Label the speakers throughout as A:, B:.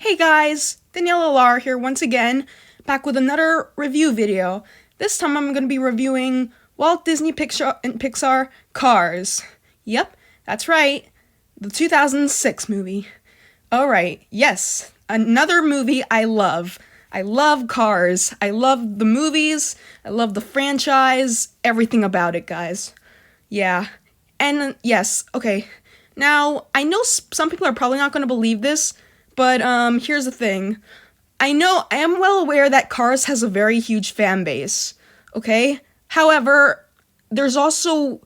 A: Hey guys, Daniela Lar here once again, back with another review video. This time I'm going to be reviewing Walt Disney Pixar Cars. Yep, that's right, the 2006 movie. Alright, yes, another movie I love. I love Cars. I love the movies, I love the franchise, everything about it, guys. Yeah, and yes, okay. Now, I know some people are probably not going to believe this, but here's the thing. I am well aware that Cars has a very huge fan base, okay? However, there's also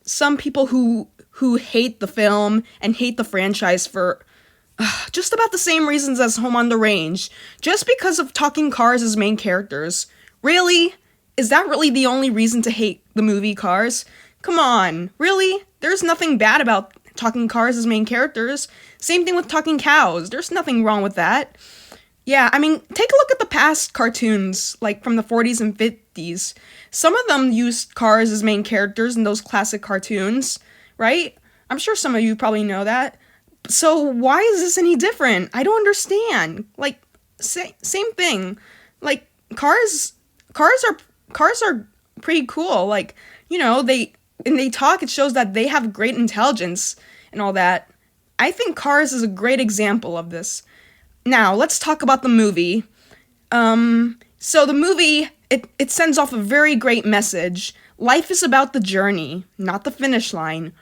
A: some people who hate the film and hate the franchise for just about the same reasons as Home on the Range, just because of Talking Cars as main characters. Really? Is that really the only reason to hate the movie Cars? Come on, really? There's nothing bad about Talking Cars as main characters. Same thing with Talking Cows. There's nothing wrong with that. Yeah, I mean, take a look at the past cartoons, like from the 40s and 50s. Some of them used cars as main characters in those classic cartoons, right? I'm sure some of you probably know that. So why is this any different? I don't understand. Like, same thing. Like, cars are pretty cool. Like, when they talk, it shows that they have great intelligence and all that. I think Cars is a great example of this. Now, let's talk about the movie. So the movie, it sends off a very great message. Life is about the journey, not the finish line.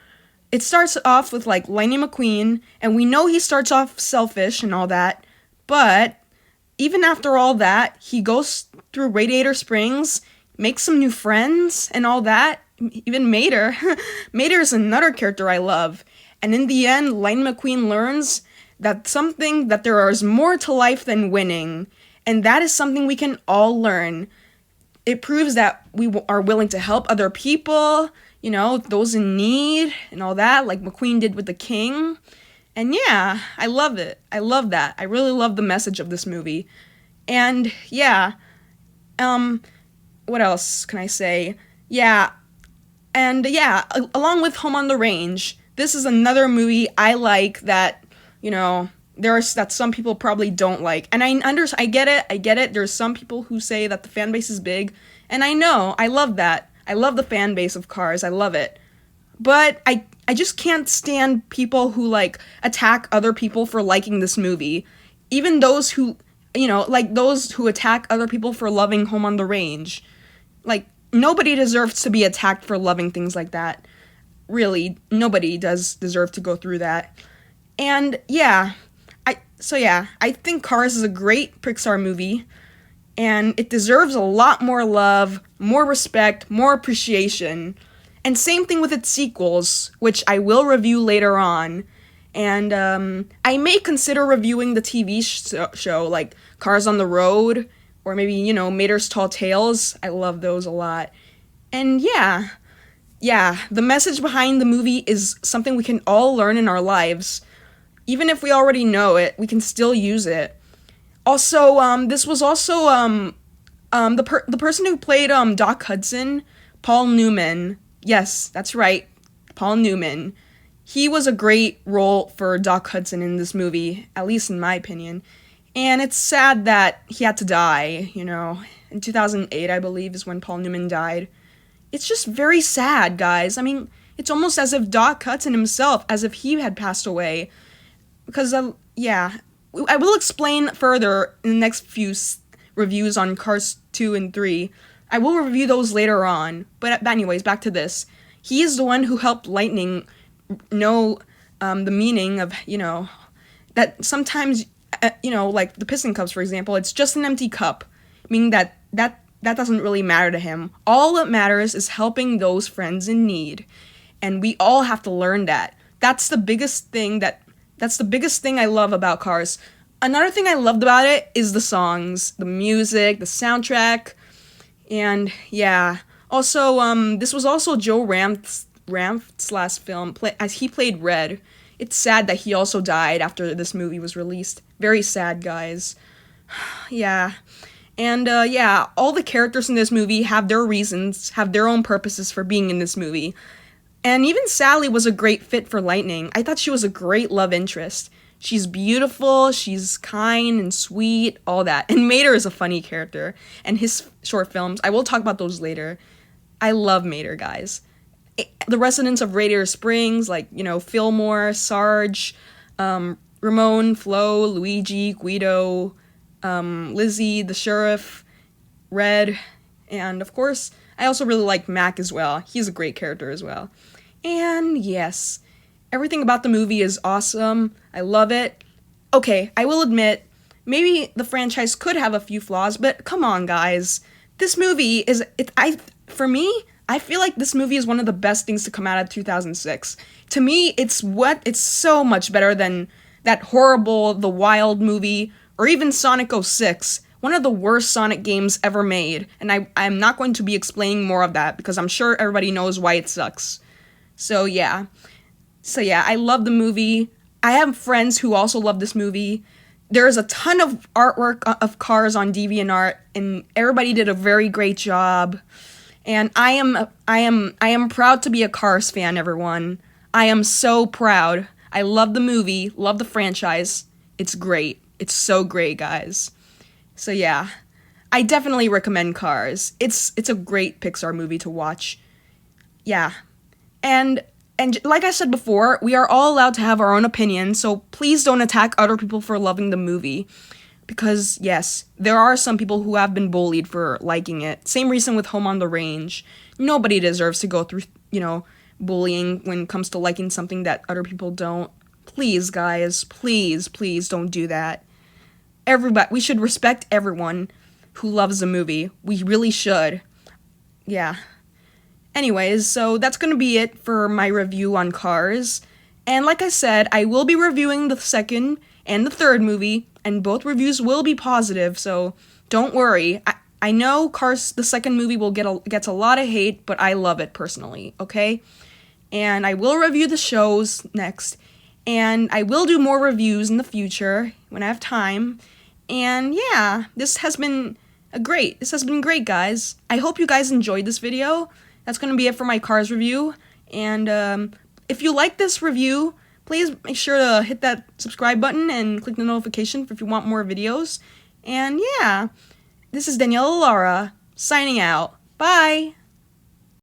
A: It starts off with, like, Lightning McQueen, and we know he starts off selfish and all that, but even after all that, he goes through Radiator Springs, makes some new friends and all that, even Mater. Mater is another character I love. And in the end, Lightning McQueen learns that there is more to life than winning, and that is something we can all learn. It proves that we are willing to help other people, those in need and all that, like McQueen did with the king. And yeah, I love it. I love that. I really love the message of this movie. And yeah, what else can I say? Yeah, and yeah, along with Home on the Range, this is another movie I like that, that some people probably don't like. And I get it. There's some people who say that the fan base is big, and I know, I love that. I love the fan base of Cars. I love it. But I just can't stand people who, like, attack other people for liking this movie. Even those who, those who attack other people for loving Home on the Range. Like, nobody deserves to be attacked for loving things like that. Really, nobody does deserve to go through that. And yeah, I think Cars is a great Pixar movie, and it deserves a lot more love, more respect, more appreciation. And same thing with its sequels, which I will review later on. And I may consider reviewing the TV show, like Cars on the Road, or maybe, Mater's Tall Tales. I love those a lot. And yeah, the message behind the movie is something we can all learn in our lives. Even if we already know it, we can still use it. Also, this was also the person who played Doc Hudson, Paul Newman. Yes, that's right, Paul Newman. He was a great role for Doc Hudson in this movie, at least in my opinion. And it's sad that he had to die, In 2008, I believe, is when Paul Newman died. It's just very sad, guys. I mean, it's almost as if Doc Hudson himself, as if he had passed away. Because, yeah, I will explain further in the next few reviews on Cars 2 and 3. I will review those later on. But anyways, back to this. He is the one who helped Lightning know the meaning of, that sometimes, like the Piston Cups, for example, it's just an empty cup. Meaning that doesn't really matter to him. All that matters is helping those friends in need. And we all have to learn that. That's the biggest thing I love about Cars. Another thing I loved about it is the songs, the music, the soundtrack, and yeah. Also, this was also Joe Ranft's last film, as he played Red. It's sad that he also died after this movie was released. Very sad, guys. Yeah. And yeah, all the characters in this movie have their reasons, have their own purposes for being in this movie. And even Sally was a great fit for Lightning. I thought she was a great love interest. She's beautiful, she's kind and sweet, all that. And Mater is a funny character. And his short films, I will talk about those later. I love Mater, guys. The residents of Radiator Springs, like, Fillmore, Sarge, Ramon, Flo, Luigi, Guido, Lizzie, the sheriff, Red, and of course, I also really like Mac as well. He's a great character as well. And yes, everything about the movie is awesome. I love it. Okay, I will admit, maybe the franchise could have a few flaws, but come on, guys. This movie for me, I feel like this movie is one of the best things to come out of 2006. To me, it's so much better than that horrible The Wild movie or even Sonic 06, one of the worst Sonic games ever made. And I'm not going to be explaining more of that because I'm sure everybody knows why it sucks. So yeah, I love the movie. I have friends who also love this movie. There's a ton of artwork of Cars on DeviantArt, and everybody did a very great job. And I am proud to be a Cars fan, everyone. I am so proud. I love the movie, love the franchise. It's great. It's so great, guys. So yeah, I definitely recommend Cars. It's a great Pixar movie to watch. Yeah. And like I said before, we are all allowed to have our own opinion, so please don't attack other people for loving the movie. Because, yes, there are some people who have been bullied for liking it. Same reason with Home on the Range. Nobody deserves to go through, bullying when it comes to liking something that other people don't. Please, guys, please don't do that. We should respect everyone who loves the movie. We really should. Yeah. Anyways, so that's going to be it for my review on Cars. And like I said, I will be reviewing the second and the third movie, and both reviews will be positive, so don't worry. I know Cars, the second movie, gets a lot of hate, but I love it personally, okay? And I will review the shows next, and I will do more reviews in the future when I have time. And yeah, this has been great, guys. I hope you guys enjoyed this video. That's going to be it for my Cars review. And if you like this review, please make sure to hit that subscribe button and click the notification if you want more videos. And yeah, this is Daniela Lara signing out. Bye!